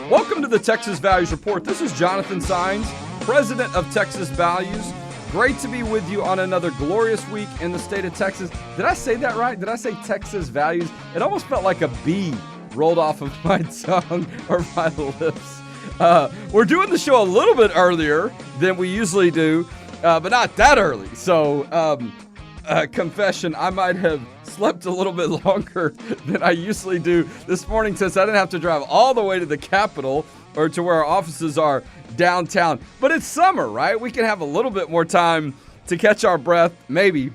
Welcome to the Texas Values Report. This is Jonathan Saenz, president of Texas Values. Great to be with you on another glorious week in the state of Texas. Did I say that right? Did I say Texas Values? It almost felt like a B rolled off of my tongue or my lips. We're doing the show a little bit earlier than we usually do, but not that early. So, confession, I might have slept a little bit longer than I usually do this morning since I didn't have to drive all the way to the Capitol or to where our offices are downtown. But it's summer, right? We can have a little bit more time to catch our breath, maybe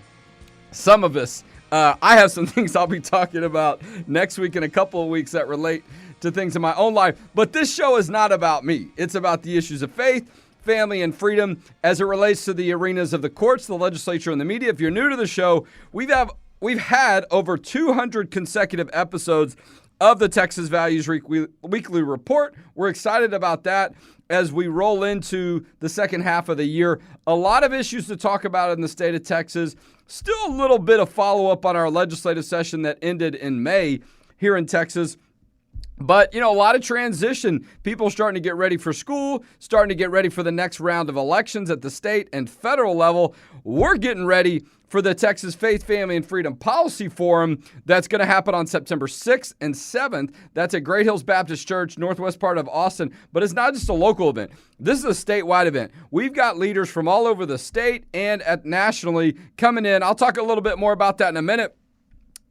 some of us. I have some things I'll be talking about next week in a couple of weeks that relate to things in my own life. But this show is not about me. It's about the issues of faith, family, and freedom as it relates to the arenas of the courts, the legislature, and the media. If you're new to the show, we've had over 200 consecutive episodes of the Texas Values Weekly Report. We're excited about that as we roll into the second half of the year. A lot of issues to talk about in the state of Texas. Still a little bit of follow-up on our legislative session that ended in May here in Texas. But, a lot of transition. People starting to get ready for school, starting to get ready for the next round of elections at the state and federal level. We're getting ready for the Texas Faith, Family, and Freedom Policy Forum that's going to happen on September 6th and 7th. That's at Great Hills Baptist Church, northwest part of Austin. But it's not just a local event. This is a statewide event. We've got leaders from all over the state and nationally coming in. I'll talk a little bit more about that in a minute.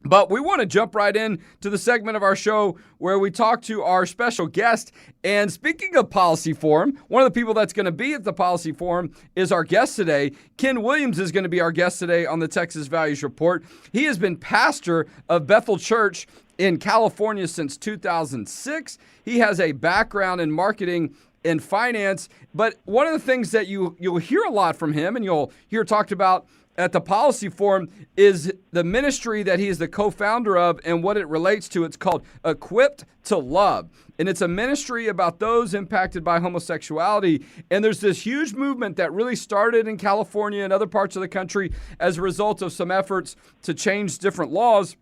But we want to jump right in to the segment of our show where we talk to our special guest. And speaking of Policy Forum, one of the people that's going to be at the Policy Forum is our guest today. Ken Williams is going to be our guest today on the Texas Values Report. He has been pastor of Bethel Church in California since 2006. He has a background in marketing and finance. But one of the things that you'll hear a lot from him and you'll hear talked about at the Policy Forum is the ministry that he is the co-founder of and what it relates to. It's called Equipped to Love. And it's a ministry about those impacted by homosexuality. And there's this huge movement that really started in California and other parts of the country as a result of some efforts to change different laws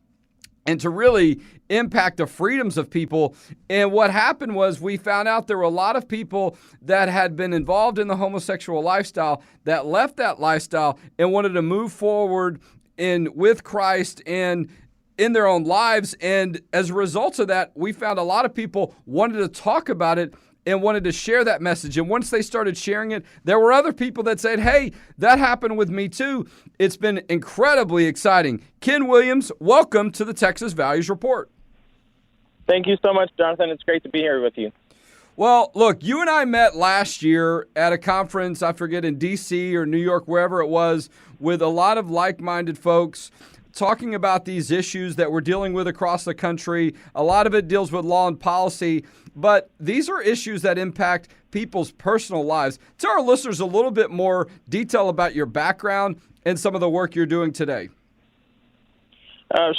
and to really impact the freedoms of people. And what happened was we found out there were a lot of people that had been involved in the homosexual lifestyle that left that lifestyle and wanted to move forward with Christ and in their own lives. And as a result of that, we found a lot of people wanted to talk about it and wanted to share that message. And once they started sharing it, there were other people that said, hey, that happened with me too. It's been incredibly exciting. Ken Williams, welcome to the Texas Values Report. Thank you so much, Jonathan. It's great to be here with you. Well, look, you and I met last year at a conference, I forget, in D.C. or New York, wherever it was, with a lot of like-minded folks talking about these issues that we're dealing with across the country. A lot of it deals with law and policy, but these are issues that impact people's personal lives. Tell our listeners a little bit more detail about your background and some of the work you're doing today.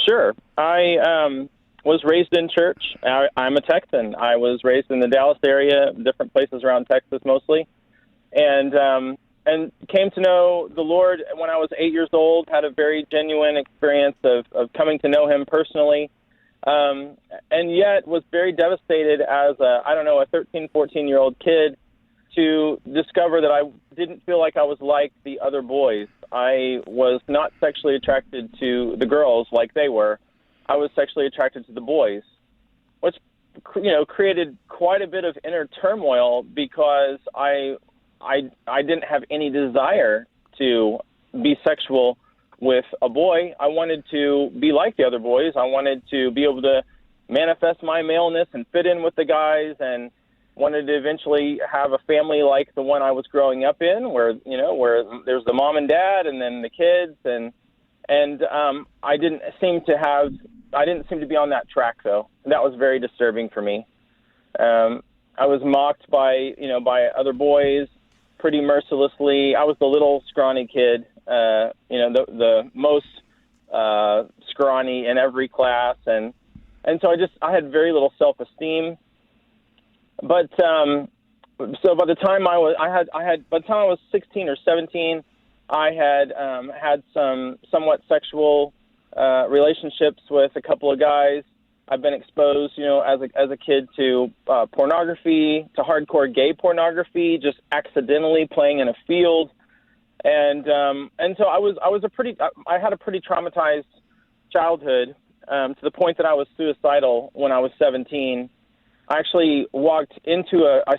Sure. I was raised in church. I'm a Texan. I was raised in the Dallas area, different places around Texas mostly, and came to know the Lord when I was 8 years old, had a very genuine experience of coming to know him personally, and yet was very devastated as a 13, 14-year-old kid to discover that I didn't feel like I was like the other boys. I was not sexually attracted to the girls like they were. I was sexually attracted to the boys, which, created quite a bit of inner turmoil because I didn't have any desire to be sexual with a boy. I wanted to be like the other boys. I wanted to be able to manifest my maleness and fit in with the guys, and wanted to eventually have a family like the one I was growing up in, where there's the mom and dad and then the kids, and I didn't seem to be on that track, though. That was very disturbing for me. I was mocked by other boys pretty mercilessly. I was the little scrawny kid, the most scrawny in every class, and so I had very little self-esteem. But so by the time I was 16 or 17, I had had some somewhat sexual relationships with a couple of guys, I've been exposed, as a kid to pornography, to hardcore gay pornography, just accidentally playing in a field, and so I had a pretty traumatized childhood, to the point that I was suicidal when I was 17. I actually I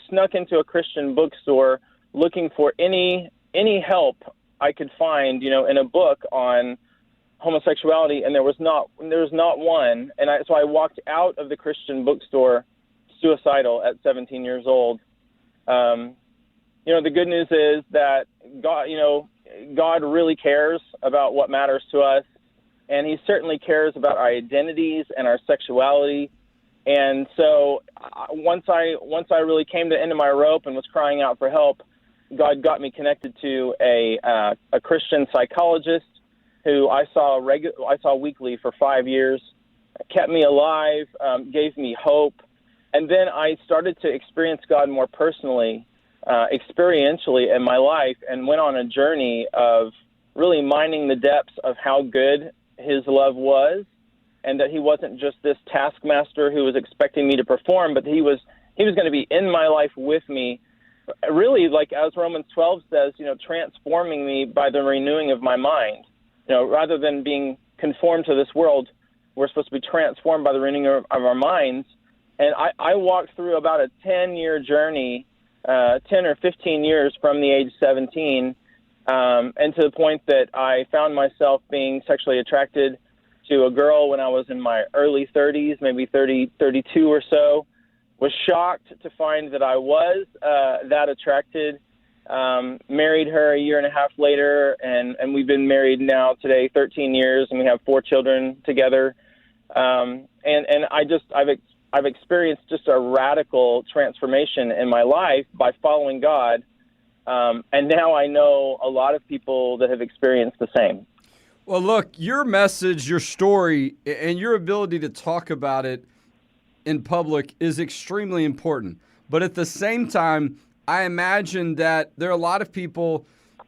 snuck into a Christian bookstore looking for any help I could find, in a book on homosexuality, and there was not one. And so I walked out of the Christian bookstore suicidal at 17 years old. The good news is that God really cares about what matters to us, and He certainly cares about our identities and our sexuality. And so once I really came to the end of my rope and was crying out for help, God got me connected to a Christian psychologist who I saw weekly for 5 years, kept me alive, gave me hope. And then I started to experience God more personally, experientially in my life, and went on a journey of really mining the depths of how good His love was, and that He wasn't just this taskmaster who was expecting me to perform, but He was going to be in my life with me, really, like as Romans 12 says, transforming me by the renewing of my mind. Rather than being conformed to this world, we're supposed to be transformed by the renewing of our minds. And I walked through about a 10-year journey, 10 or 15 years from the age 17, and to the point that I found myself being sexually attracted to a girl when I was in my early 30s, maybe 32 or so. Was shocked to find that I was that attracted. Married her a year and a half later, and we've been married now today 13 years, and we have 4 children together. And I've experienced just a radical transformation in my life by following God. And now I know a lot of people that have experienced the same. Well, look, your message, your story, and your ability to talk about it in public is extremely important. But at the same time, I imagine that there are a lot of people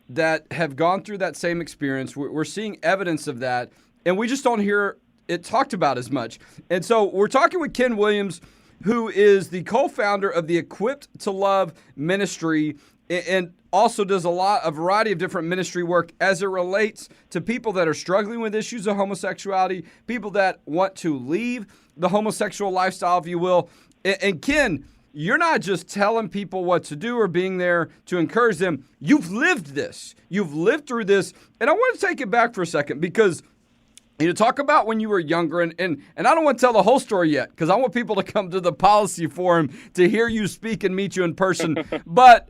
that have gone through that same experience. We're seeing evidence of that, and we just don't hear it talked about as much. And so we're talking with Ken Williams, who is the co-founder of the Equipped to Love ministry, and also does a variety of different ministry work as it relates to people that are struggling with issues of homosexuality, people that want to leave the homosexual lifestyle, if you will. And Ken, you're not just telling people what to do or being there to encourage them. You've lived this. You've lived through this. And I want to take it back for a second because talk about when you were younger, and I don't want to tell the whole story yet because I want people to come to the policy forum to hear you speak and meet you in person. But,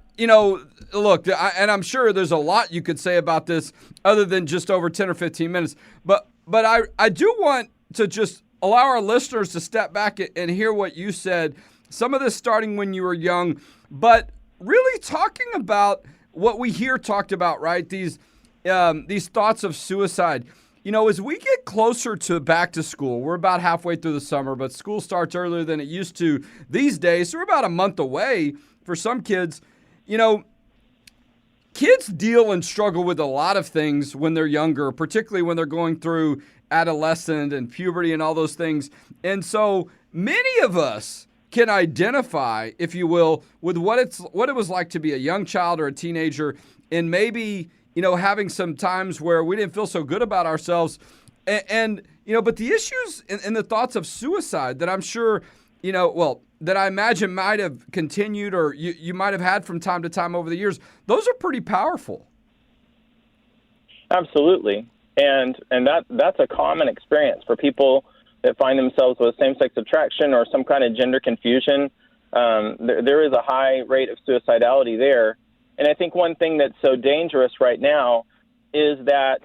look, and I'm sure there's a lot you could say about this other than just over 10 or 15 minutes. But I do want to just allow our listeners to step back and hear what you said. Some of this starting when you were young, but really talking about what we hear talked about, right? These thoughts of suicide. As we get closer to back to school, we're about halfway through the summer, but school starts earlier than it used to these days. So we're about a month away for some kids. Kids deal and struggle with a lot of things when they're younger, particularly when they're going through adolescent and puberty and all those things. And so many of us can identify, if you will, with what it was like to be a young child or a teenager, and maybe having some times where we didn't feel so good about ourselves, and but the issues and the thoughts of suicide that I'm sure that I imagine might have continued or you might have had from time to time over the years. Those are pretty powerful. Absolutely, and that's a common experience for people that find themselves with same-sex attraction or some kind of gender confusion. There is a high rate of suicidality there. And I think one thing that's so dangerous right now is that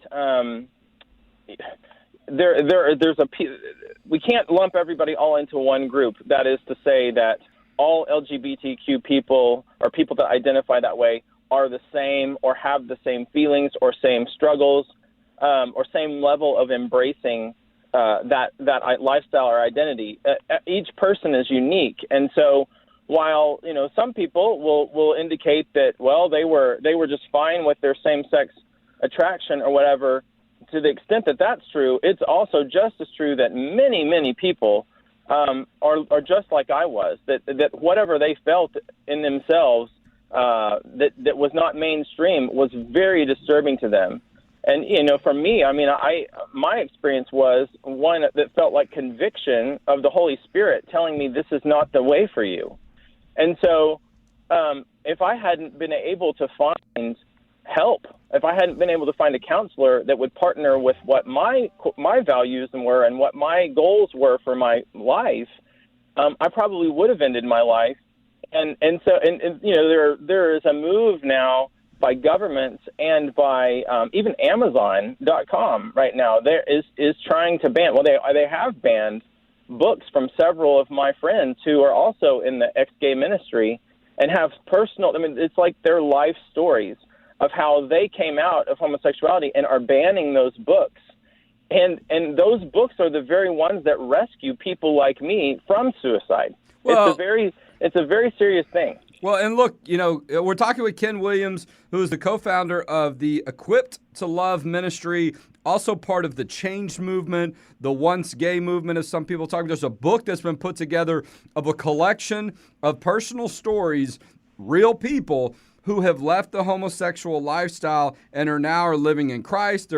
we can't lump everybody all into one group. That is to say that all LGBTQ people or people that identify that way are the same or have the same feelings or same struggles or same level of embracing that lifestyle or identity. Each person is unique, and so while some people will indicate that they were just fine with their same-sex attraction or whatever, to the extent that that's true, it's also just as true that many people are just like I was, that whatever they felt in themselves that was not mainstream was very disturbing to them. And, for me, I mean, my experience was one that felt like conviction of the Holy Spirit telling me this is not the way for you. And so if I hadn't been able to find help, if I hadn't been able to find a counselor that would partner with what my values were and what my goals were for my life, I probably would have ended my life. And so there is a move now by governments and by even Amazon.com right now there is trying to ban. Well, they have banned books from several of my friends who are also in the ex-gay ministry and have personal. I mean, it's like their life stories of how they came out of homosexuality and are banning those books. And those books are the very ones that rescue people like me from suicide. Well, it's a very serious thing. Well, and look, we're talking with Ken Williams, who is the co-founder of the Equipped to Love ministry, also part of the Change movement, the Once Gay movement, as some people talk. There's a book that's been put together of a collection of personal stories, real people who have left the homosexual lifestyle and are living in Christ.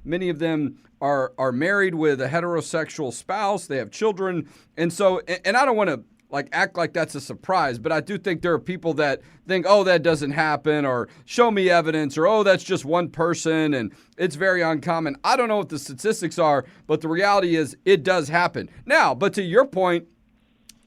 Many of them are married with a heterosexual spouse. They have children. And so, and I don't want to act like that's a surprise, but I do think there are people that think, oh, that doesn't happen, or show me evidence, or oh, that's just one person, and it's very uncommon. I don't know what the statistics are, but the reality is it does happen. Now, but to your point,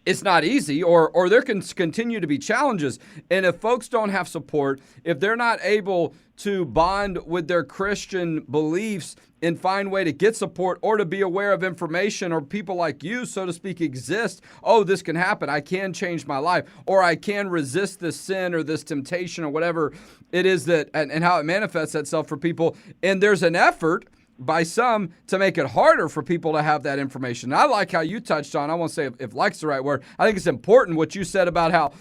it's not easy, or there can continue to be challenges. And if folks don't have support, if they're not able to bond with their Christian beliefs and find a way to get support or to be aware of information, or people like you, so to speak, exist, oh, this can happen, I can change my life, or I can resist this sin or this temptation or whatever it is that, and how it manifests itself for people. And there's an effort by some to make it harder for people to have that information. And I like how you touched on, I won't say if like's the right word, I think it's important what you said about how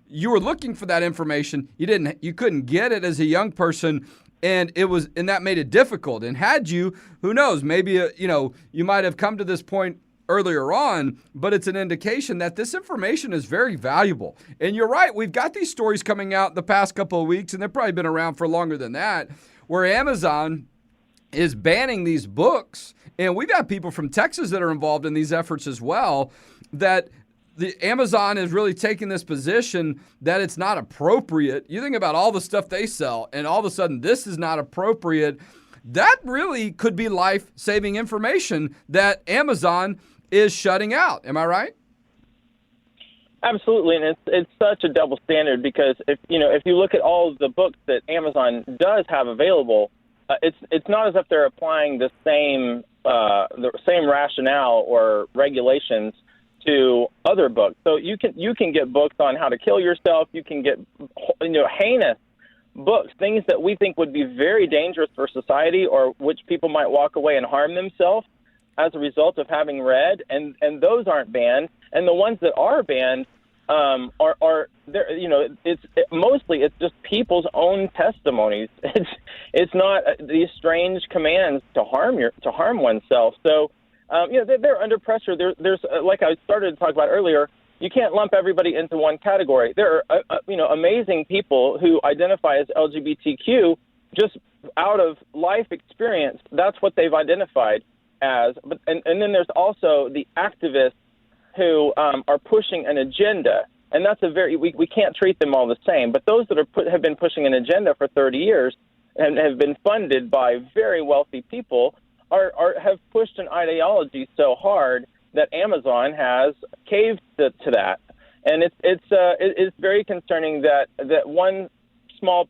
you were looking for that information. You couldn't get it as a young person, and that made it difficult. And had you, who knows, maybe you might have come to this point earlier on, but it's an indication that this information is very valuable. And you're right, we've got these stories coming out the past couple of weeks, and they've probably been around for longer than that, where Amazon is banning these books. And we've got people from Texas that are involved in these efforts as well, that the Amazon is really taking this position that it's not appropriate. You think about all the stuff they sell, and all of a sudden this is not appropriate. That really could be life-saving information that Amazon is shutting out. Am I right? Absolutely, and it's such a double standard, because if you look at all of the books that Amazon does have available, it's not as if they're applying the same rationale or regulations to other books. So you can get books on how to kill yourself. You can get heinous books, things that we think would be very dangerous for society, or which people might walk away and harm themselves as a result of having read, and those aren't banned. And the ones that are banned are there. Mostly it's just people's own testimonies. It's not these strange commands to harm oneself. So they're under pressure. There's like I started to talk about earlier, you can't lump everybody into one category. There are amazing people who identify as LGBTQ just out of life experience. That's what they've identified as. But and then there's also the activists who are pushing an agenda, and that's we can't treat them all the same. But those that have been pushing an agenda for 30 years and have been funded by very wealthy people have pushed an ideology so hard that Amazon has caved to that, and it's very concerning that one small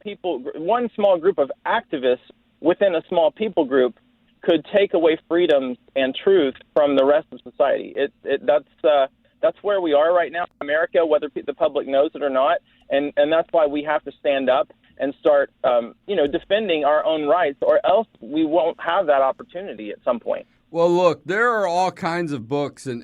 group of activists within a small people group could take away freedoms and truth from the rest of society. That's where we are right now in America, whether the public knows it or not, and that's why we have to stand up and start, defending our own rights, or else we won't have that opportunity at some point. Well, look, there are all kinds of books, and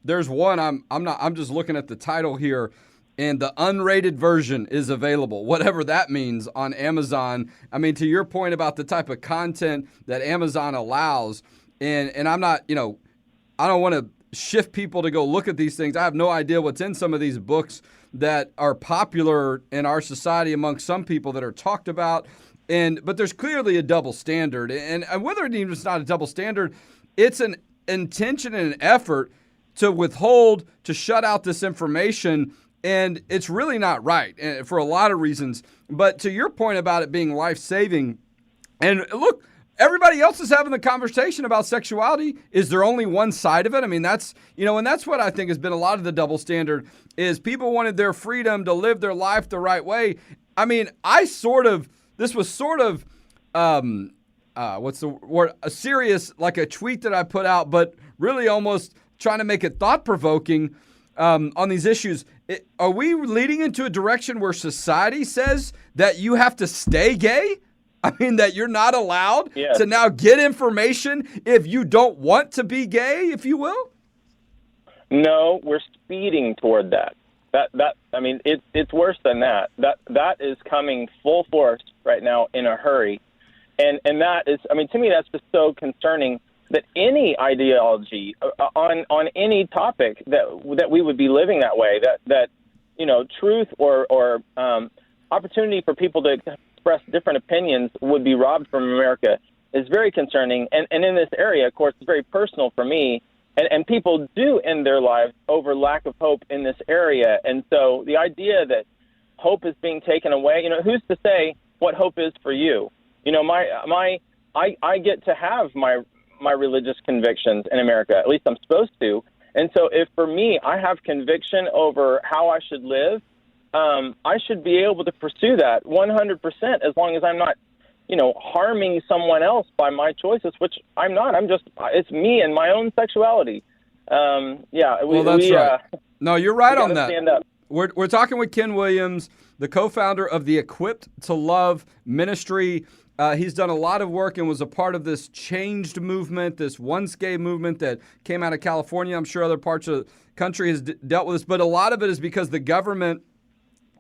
there's one I'm just looking at the title here, and the unrated version is available, whatever that means, on Amazon. I mean, to your point about the type of content that Amazon allows, and I'm not, I don't want to shift people to go look at these things. I have no idea what's in some of these books that are popular in our society among some people that are talked about. But there's clearly a double standard. And whether it's not a double standard, it's an intention and an effort to withhold, to shut out this information. And it's really not right for a lot of reasons. But to your point about it being life-saving, and look, everybody else is having the conversation about sexuality. Is there only one side of it? I mean, that's what I think has been a lot of the double standard is people wanted their freedom to live their life the right way. I mean, this was sort of, what's the word? A serious, like a tweet that I put out, but really almost trying to make it thought-provoking on these issues. Are we leading into a direction where society says that you have to stay gay? I mean, that you're not allowed to now get information if you don't want to be gay, if you will? No, we're speeding toward that. I mean, it's worse than that. That is coming full force right now in a hurry. And that is, I mean, to me, that's just so concerning that any ideology on any topic that we would be living that way, that truth or opportunity for people to express different opinions would be robbed from America is very concerning. And in this area, of course, it's very personal for me. And people do end their lives over lack of hope in this area. And so the idea that hope is being taken away, who's to say what hope is for you? I get to have my religious convictions in America. At least I'm supposed to. And so if for me, I have conviction over how I should live, I should be able to pursue that 100% as long as I'm not, harming someone else by my choices, which I'm not. It's me and my own sexuality. That's right. No, you're right on that. Stand up. We're talking with Ken Williams, the co-founder of the Equipped to Love ministry. He's done a lot of work and was a part of this changed movement, this once gay movement that came out of California. I'm sure other parts of the country has dealt with this, but a lot of it is because the government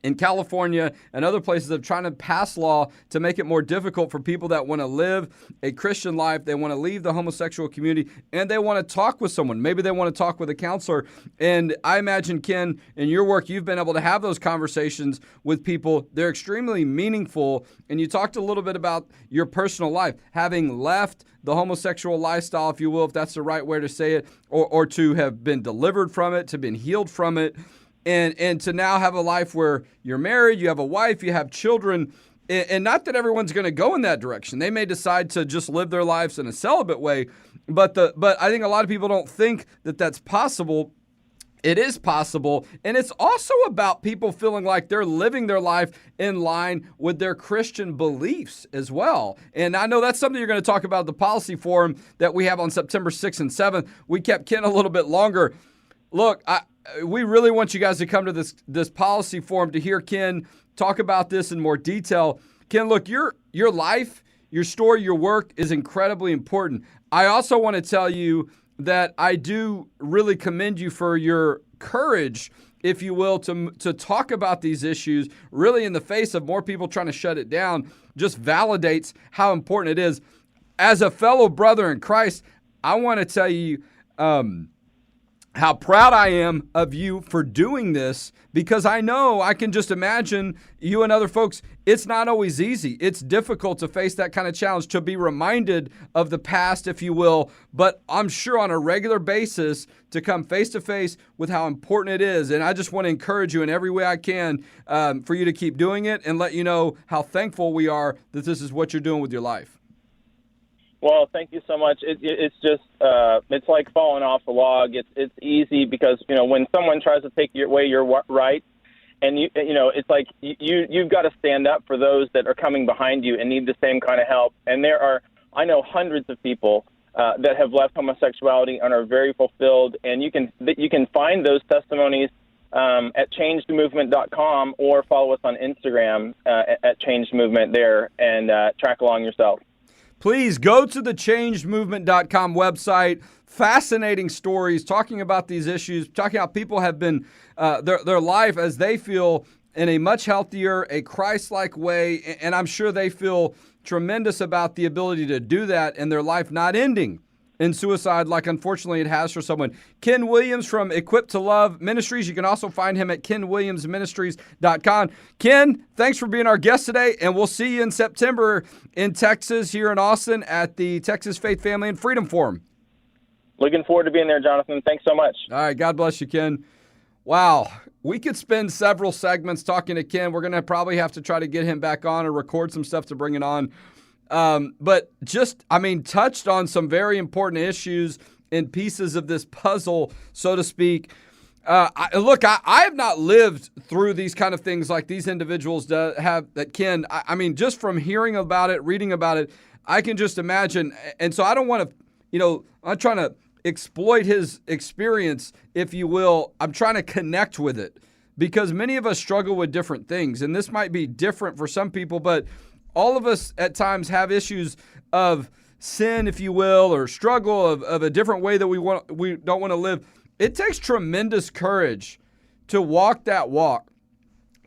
in California and other places are trying to pass law to make it more difficult for people that want to live a Christian life. They want to leave the homosexual community and they want to talk with someone. Maybe they want to talk with a counselor. And I imagine, Ken, in your work, you've been able to have those conversations with people. They're extremely meaningful. And you talked a little bit about your personal life, having left the homosexual lifestyle, if you will, if that's the right way to say it, or to have been delivered from it, to been healed from it. And to now have a life where you're married, you have a wife, you have children, and not that everyone's going to go in that direction. They may decide to just live their lives in a celibate way, but I think a lot of people don't think that that's possible. It is possible, and it's also about people feeling like they're living their life in line with their Christian beliefs as well. And I know that's something you're going to talk about at the policy forum that we have on September 6th and 7th. We kept Ken a little bit longer. Look, we really want you guys to come to this policy forum to hear Ken talk about this in more detail. Ken, look, your life, your story, your work is incredibly important. I also want to tell you that I do really commend you for your courage, if you will, to talk about these issues, really in the face of more people trying to shut it down. Just validates how important it is. As a fellow brother in Christ, I want to tell you how proud I am of you for doing this, because I know, I can just imagine you and other folks, it's not always easy. It's difficult to face that kind of challenge, to be reminded of the past, if you will, but I'm sure on a regular basis to come face to face with how important it is. And I just want to encourage you in every way I can for you to keep doing it and let you know how thankful we are that this is what you're doing with your life. Well, thank you so much. It's just it's like falling off a log. It's easy because when someone tries to take away your right, and it's like you've got to stand up for those that are coming behind you and need the same kind of help. And I know hundreds of people that have left homosexuality and are very fulfilled. And you can find those testimonies at changedmovement.com or follow us on Instagram at Changed Movement there and track along yourself. Please go to the changedmovement.com website. Fascinating stories talking about these issues, talking how people have been their life as they feel in a much healthier, a Christ-like way. And I'm sure they feel tremendous about the ability to do that and their life not ending in suicide like unfortunately it has for someone. Ken Williams from Equipped to Love Ministries. You can also find him at kenwilliamsministries.com. Ken, thanks for being our guest today, and we'll see you in September in Texas, here in Austin at the Texas Faith, Family, and Freedom Forum. Looking forward to being there, Jonathan. Thanks so much. All right, God bless you, Ken. Wow, we could spend several segments talking to Ken. We're going to probably have to try to get him back on or record some stuff to bring it on. But touched on some very important issues and pieces of this puzzle, so to speak. I have not lived through these kind of things like these individuals have that Ken. Just from hearing about it, reading about it, I can just imagine. And so I don't want to, I'm trying to exploit his experience, if you will. I'm trying to connect with it because many of us struggle with different things. And this might be different for some people, but all of us at times have issues of sin, if you will, or struggle of a different way that we don't want to live. It takes tremendous courage to walk that walk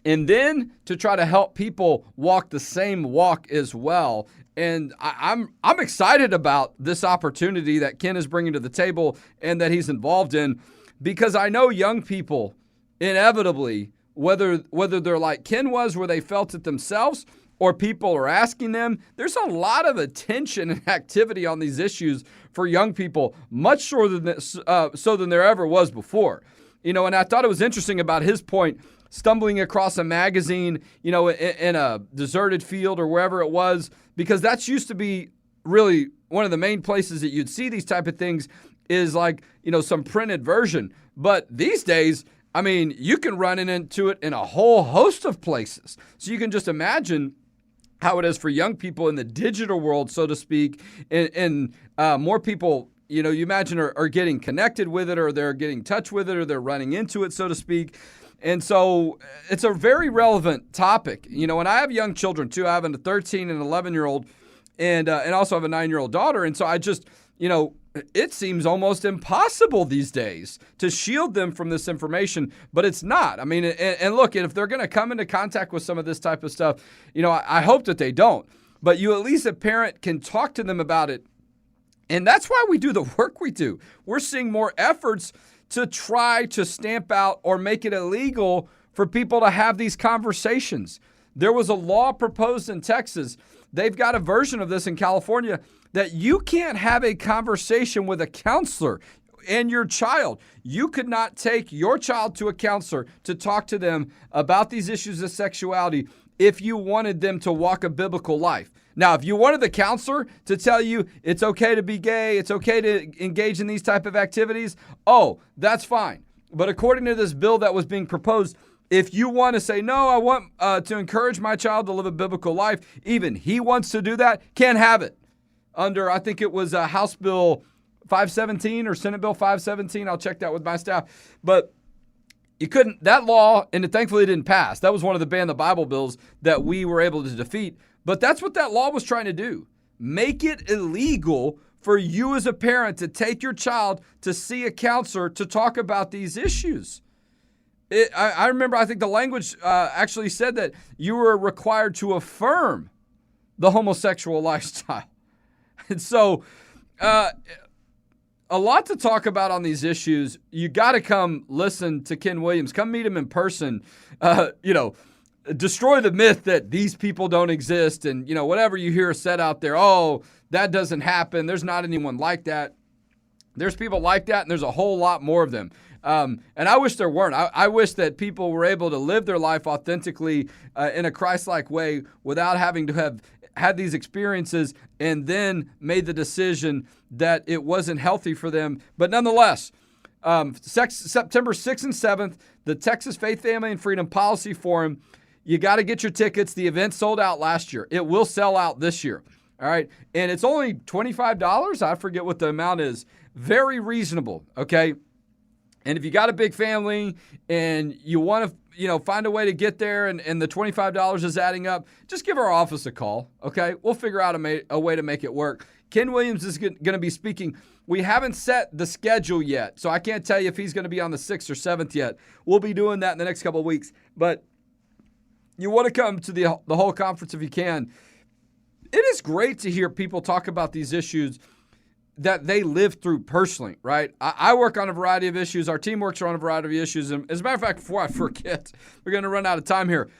and then to try to help people walk the same walk as well. And I'm excited about this opportunity that Ken is bringing to the table and that he's involved in, because I know young people inevitably, whether they're like Ken was, where they felt it themselves, or people are asking them, there's a lot of attention and activity on these issues for young people, much so than there ever was before. And I thought it was interesting about his point, stumbling across a magazine, in a deserted field or wherever it was, because that's used to be really one of the main places that you'd see these type of things is like, some printed version. But these days, you can run into it in a whole host of places. So you can just imagine how it is for young people in the digital world, so to speak, and more people, you imagine are getting connected with it, or they're getting in touch with it, or they're running into it, so to speak. And so it's a very relevant topic, and I have young children too. I have a 13 and 11-year-old and also have a 9-year-old daughter. And so I just, it seems almost impossible these days to shield them from this information, but it's not. And look, if they're going to come into contact with some of this type of stuff, I hope that they don't, but you at least a parent can talk to them about it. And that's why we do the work we do. We're seeing more efforts to try to stamp out or make it illegal for people to have these conversations. There was a law proposed in Texas. They've got a version of this in California that you can't have a conversation with a counselor and your child. You could not take your child to a counselor to talk to them about these issues of sexuality if you wanted them to walk a biblical life. Now, if you wanted the counselor to tell you it's okay to be gay, it's okay to engage in these type of activities, that's fine. But according to this bill that was being proposed, if you want to say, no, I want to encourage my child to live a biblical life, even he wants to do that, can't have it. Under, I think it was House Bill 517 or Senate Bill 517. I'll check that with my staff. But you couldn't, that law, and it thankfully didn't pass. That was one of the ban the Bible bills that we were able to defeat. But that's what that law was trying to do. Make it illegal for you as a parent to take your child to see a counselor to talk about these issues. I remember, I think the language actually said that you were required to affirm the homosexual lifestyle. And so a lot to talk about on these issues. You got to come listen to Ken Williams. Come meet him in person. Destroy the myth that these people don't exist and, whatever you hear said out there, that doesn't happen. There's not anyone like that. There's people like that, and there's a whole lot more of them. And I wish there weren't. I wish that people were able to live their life authentically in a Christ-like way without having to have had these experiences and then made the decision that it wasn't healthy for them. But nonetheless, September 6th and 7th, the Texas Faith, Family, and Freedom Policy Forum. You got to get your tickets. The event sold out last year. It will sell out this year. All right. And it's only $25. I forget what the amount is. Very reasonable. Okay. And if you got a big family and you want to, find a way to get there and the $25 is adding up, just give our office a call. Okay. We'll figure out a way to make it work. Ken Williams is going to be speaking. We haven't set the schedule yet, so I can't tell you if he's going to be on the 6th or 7th yet. We'll be doing that in the next couple of weeks. But you want to come to the whole conference if you can. It is great to hear people talk about these issues that they lived through personally, right? I work on a variety of issues. Our team works on a variety of issues. And as a matter of fact, before I forget, we're going to run out of time here.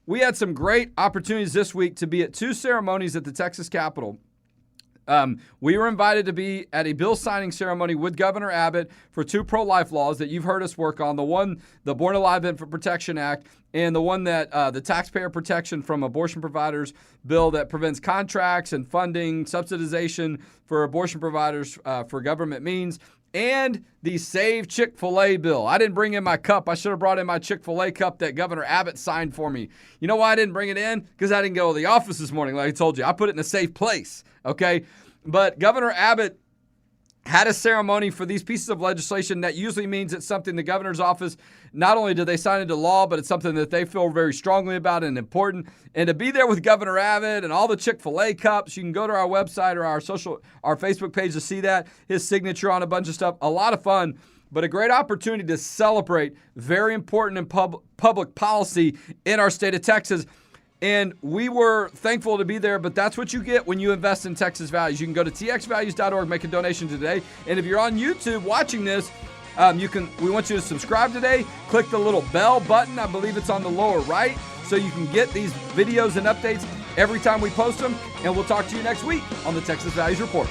We had some great opportunities this week to be at 2 ceremonies at the Texas Capitol. We were invited to be at a bill signing ceremony with Governor Abbott for 2 pro-life laws that you've heard us work on. The one, the Born Alive Infant Protection Act, and the one that the taxpayer protection from abortion providers bill that prevents contracts and funding, subsidization for abortion providers for government means, and the Save Chick-fil-A bill. I didn't bring in my cup. I should have brought in my Chick-fil-A cup that Governor Abbott signed for me. You know why I didn't bring it in? Because I didn't go to the office this morning, like I told you. I put it in a safe place, okay? But Governor Abbott had a ceremony for these pieces of legislation. That usually means it's something the governor's office, not only do they sign into law, but it's something that they feel very strongly about and important. And to be there with Governor Abbott and all the Chick-fil-A cups, you can go to our website or our Facebook page to see that, his signature on a bunch of stuff. A lot of fun, but a great opportunity to celebrate very important and public policy in our state of Texas. And we were thankful to be there, but that's what you get when you invest in Texas Values. You can go to txvalues.org, make a donation today. And if you're on YouTube watching this, we want you to subscribe today. Click the little bell button. I believe it's on the lower right, so you can get these videos and updates every time we post them. And we'll talk to you next week on the Texas Values Report.